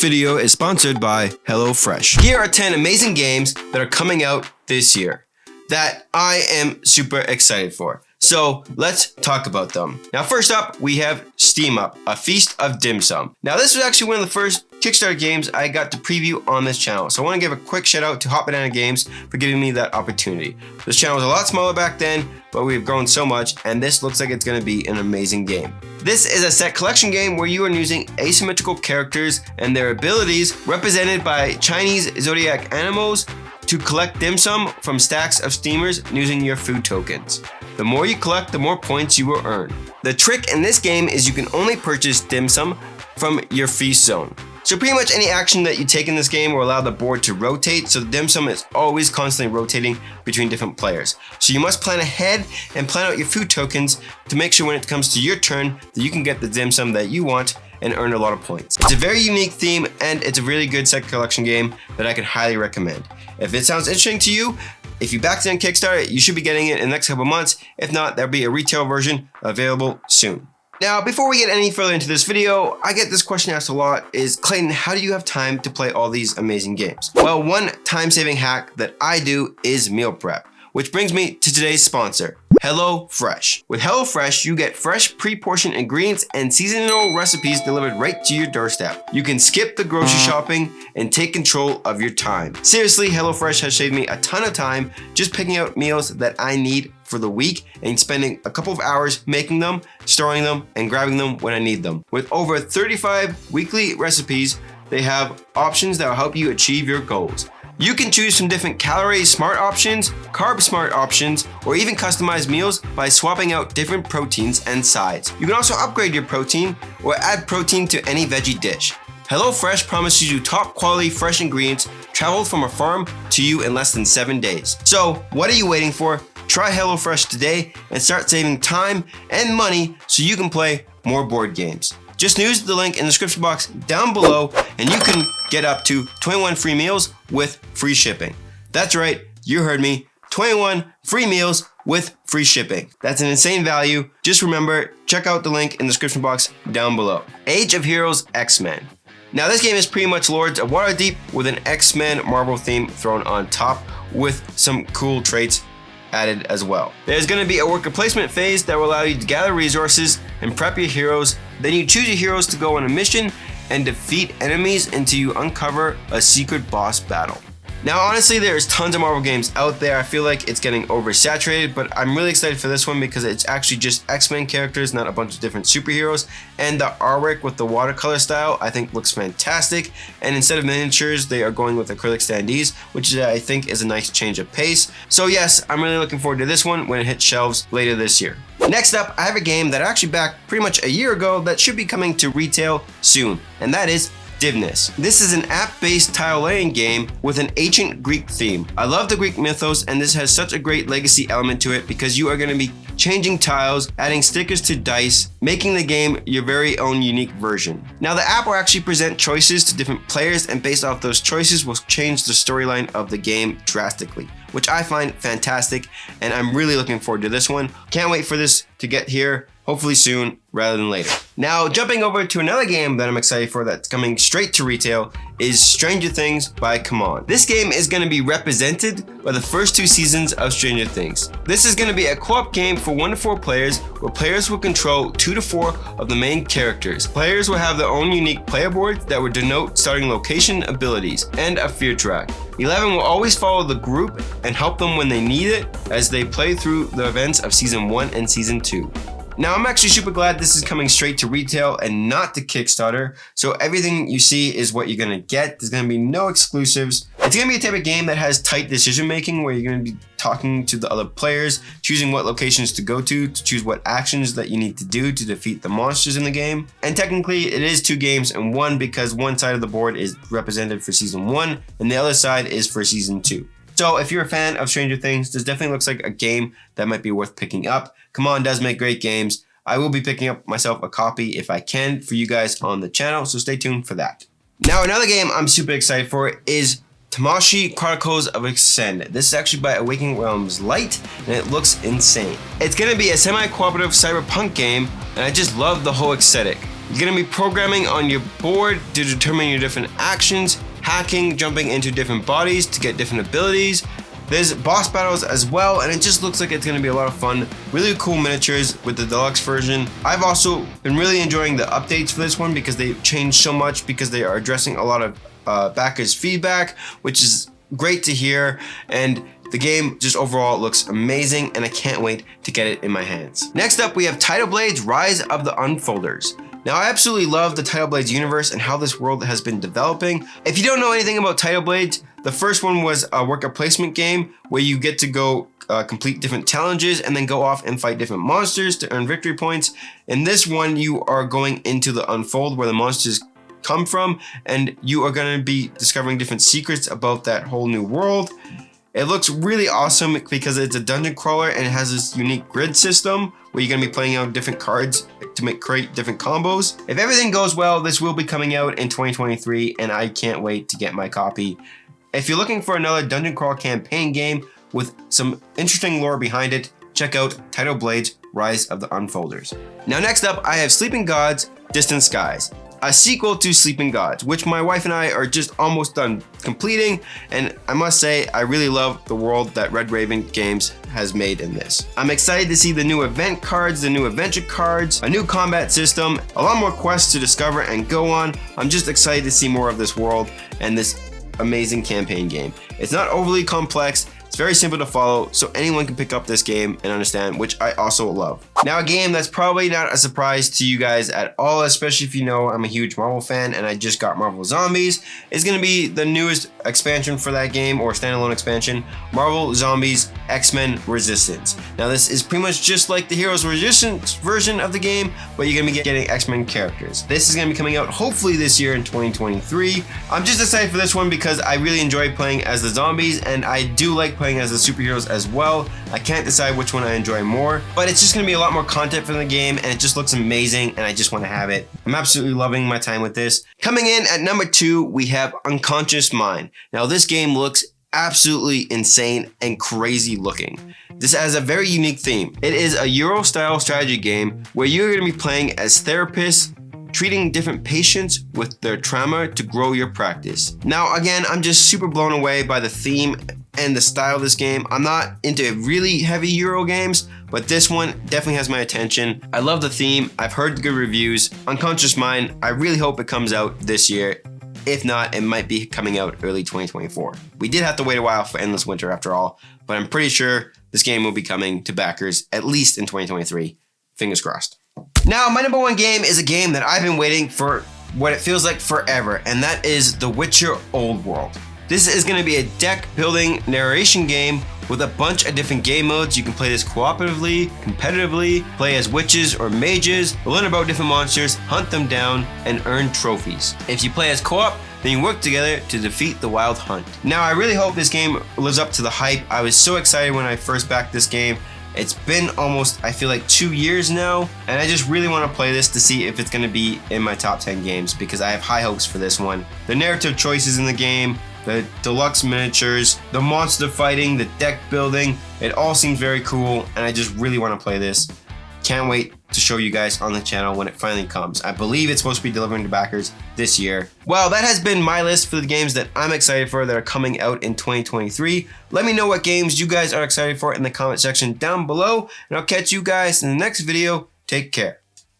video is sponsored by HelloFresh. Here are 10 amazing games that are coming out this year that I am super excited for. So let's talk about them. Now first up, we have Steam Up, A Feast of Dim Sum. Now this was actually one of the first Kickstarter games I got to preview on this channel. So I want to give a quick shout out to Hot Banana Games for giving me that opportunity. This channel was a lot smaller back then, but we've grown so much, and this looks like it's going to be an amazing game. This is a set collection game where you are using asymmetrical characters and their abilities represented by Chinese zodiac animals to collect dim sum from stacks of steamers using your food tokens. The more you collect, the more points you will earn. The trick in this game is you can only purchase dim sum from your feast zone. So pretty much any action that you take in this game will allow the board to rotate, so the dim sum is always constantly rotating between different players. So you must plan ahead and plan out your food tokens to make sure when it comes to your turn that you can get the dim sum that you want and earn a lot of points. It's a very unique theme, and it's a really good set collection game that I can highly recommend. If it sounds interesting to you, if you backed it on Kickstarter, you should be getting it in the next couple months. If not, there'll be a retail version available soon. Now, before we get any further into this video, I get this question asked a lot is, Clayton, how do you have time to play all these amazing games? Well, one time-saving hack that I do is meal prep, which brings me to today's sponsor, HelloFresh. With HelloFresh, you get fresh pre-portioned ingredients and seasonal recipes delivered right to your doorstep. You can skip the grocery shopping and take control of your time. Seriously, HelloFresh has saved me a ton of time just picking out meals that I need for the week and spending a couple of hours making them, storing them, and grabbing them when I need them. With over 35 weekly recipes, they have options that will help you achieve your goals. You can choose from different calorie smart options, carb smart options, or even customize meals by swapping out different proteins and sides. You can also upgrade your protein or add protein to any veggie dish. HelloFresh promises you top quality fresh ingredients traveled from a farm to you in less than 7 days. So what are you waiting for? Try HelloFresh today and start saving time and money so you can play more board games. Just use the link in the description box down below and you can get up to 21 free meals with free shipping. That's right, you heard me, 21 free meals with free shipping. That's an insane value. Just remember, check out the link in the description box down below. Age of Heroes Xmen. Now this game is pretty much Lords of Waterdeep with an Xmen Marvel theme thrown on top with some cool traits added as well. There's going to be a worker placement phase that will allow you to gather resources and prep your heroes. Then you choose your heroes to go on a mission and defeat enemies until you uncover a secret boss battle. Now honestly, there's tons of Marvel games out there. I feel like it's getting oversaturated, but I'm really excited for this one because it's actually just X-Men characters, not a bunch of different superheroes. And the artwork with the watercolor style I think looks fantastic. And instead of miniatures, they are going with acrylic standees, which I think is a nice change of pace. So yes, I'm really looking forward to this one when it hits shelves later this year. Next up, I have a game that I actually backed pretty much a year ago that should be coming to retail soon, and that is Divinus. This is an app-based tile laying game with an ancient Greek theme. I love the Greek mythos, and this has such a great legacy element to it because you are going to be changing tiles, adding stickers to dice, making the game your very own unique version. Now the app will actually present choices to different players, and based off those choices will change the storyline of the game drastically, which I find fantastic, and I'm really looking forward to this one. Can't wait for this to get here, hopefully soon rather than later. Now jumping over to another game that I'm excited for that's coming straight to retail is Stranger Things by CMON. This game is going to be represented by the first 2 seasons of Stranger Things. This is going to be a co-op game for 1 to 4 players where players will control 2 to 4 of the main characters. Players will have their own unique player boards that will denote starting location abilities and a fear track. 11 will always follow the group and help them when they need it as they play through the events of season 1 and season 2. Now I'm actually super glad this is coming straight to retail and not to Kickstarter, so everything you see is what you're gonna get. There's gonna be no exclusives. It's gonna be a type of game that has tight decision making where you're gonna be talking to the other players, choosing what locations to go to choose what actions that you need to do to defeat the monsters in the game. And technically it is 2 games in one because one side of the board is represented for season 1 and the other side is for season 2. So if you're a fan of Stranger Things, this definitely looks like a game that might be worth picking up. CMON does make great games. I will be picking up myself a copy if I can for you guys on the channel, so stay tuned for that. Now another game I'm super excited for is Tamashii Chronicles of Acend. This is actually by Awakening Realms Light, and it looks insane. It's going to be a semi-cooperative cyberpunk game, and I just love the whole aesthetic. You're going to be programming on your board to determine your different actions, hacking, jumping into different bodies to get different abilities. There's boss battles as well, and it just looks like it's going to be a lot of fun. Really cool miniatures with the deluxe version. I've also been really enjoying the updates for this one because they've changed so much, because they are addressing a lot of backers' feedback, which is great to hear. And the game just overall looks amazing, and I can't wait to get it in my hands. Next up, we have Tidal Blades Rise of the Unfolders. Now, I absolutely love the Tidal Blades universe and how this world has been developing. If you don't know anything about Tidal Blades, the first one was a worker placement game where you get to go complete different challenges and then go off and fight different monsters to earn victory points. In this one, you are going into the Unfold where the monsters come from, and you are going to be discovering different secrets about that whole new world. It looks really awesome because it's a dungeon crawler and it has this unique grid system where you're going to be playing out different cards to create different combos. If everything goes well, this will be coming out in 2023, and I can't wait to get my copy. If you're looking for another dungeon crawl campaign game with some interesting lore behind it, check out Tidal Blades Rise of the Unfolders. Now next up, I have Sleeping Gods Distant Skies, a sequel to Sleeping Gods, which my wife and I are just almost done completing, and I must say I really love the world that Red Raven Games has made in this. I'm excited to see the new event cards, the new adventure cards, a new combat system, a lot more quests to discover and go on. I'm just excited to see more of this world and this amazing campaign game. It's not overly complex. It's very simple to follow, so anyone can pick up this game and understand, which I also love. Now, a game that's probably not a surprise to you guys at all, especially if you know I'm a huge Marvel fan and I just got Marvel Zombies, is going to be the newest expansion for that game, or standalone expansion, Marvel Zombies Xmen Resistance. Now, this is pretty much just like the Heroes Resistance version of the game, but you're going to be getting X-Men characters. This is going to be coming out hopefully this year in 2023. I'm just excited for this one because I really enjoy playing as the zombies, and I do like playing as the superheroes as well. I can't decide which one I enjoy more, but it's just going to be a lot more content for the game, and it just looks amazing, and I just want to have it. I'm absolutely loving my time with this. Coming in at number 2, we have Unconscious Mind. Now, this game looks absolutely insane and crazy looking. This has a very unique theme. It is a Euro-style strategy game where you're going to be playing as therapists, treating different patients with their trauma to grow your practice. Now, again, I'm just super blown away by the theme and the style of this game. I'm not into really heavy Euro games, but this one definitely has my attention. I love the theme. I've heard good reviews. Unconscious Mind, I really hope it comes out this year. If not, it might be coming out early 2024. We did have to wait a while for Endless Winter after all, but I'm pretty sure this game will be coming to backers at least in 2023. Fingers crossed. Now, my number 1 game is a game that I've been waiting for what it feels like forever, and that is The Witcher Old World. This is going to be a deck building narration game with a bunch of different game modes. You can play this cooperatively, competitively, play as witches or mages, learn about different monsters, hunt them down, and earn trophies. If you play as co-op, then you work together to defeat the Wild Hunt. Now, I really hope this game lives up to the hype. I was so excited when I first backed this game. It's been almost, I feel like, 2 years now, and I just really want to play this to see if it's going to be in my top 10 games, because I have high hopes for this one. The narrative choices in the game, the deluxe miniatures, the monster fighting, the deck building, it all seems very cool, and I just really want to play this. Can't wait to show you guys on the channel when it finally comes. I believe it's supposed to be delivering to backers this year. Well, that has been my list for the games that I'm excited for that are coming out in 2023. Let me know what games you guys are excited for in the comment section down below, and I'll catch you guys in the next video. Take care.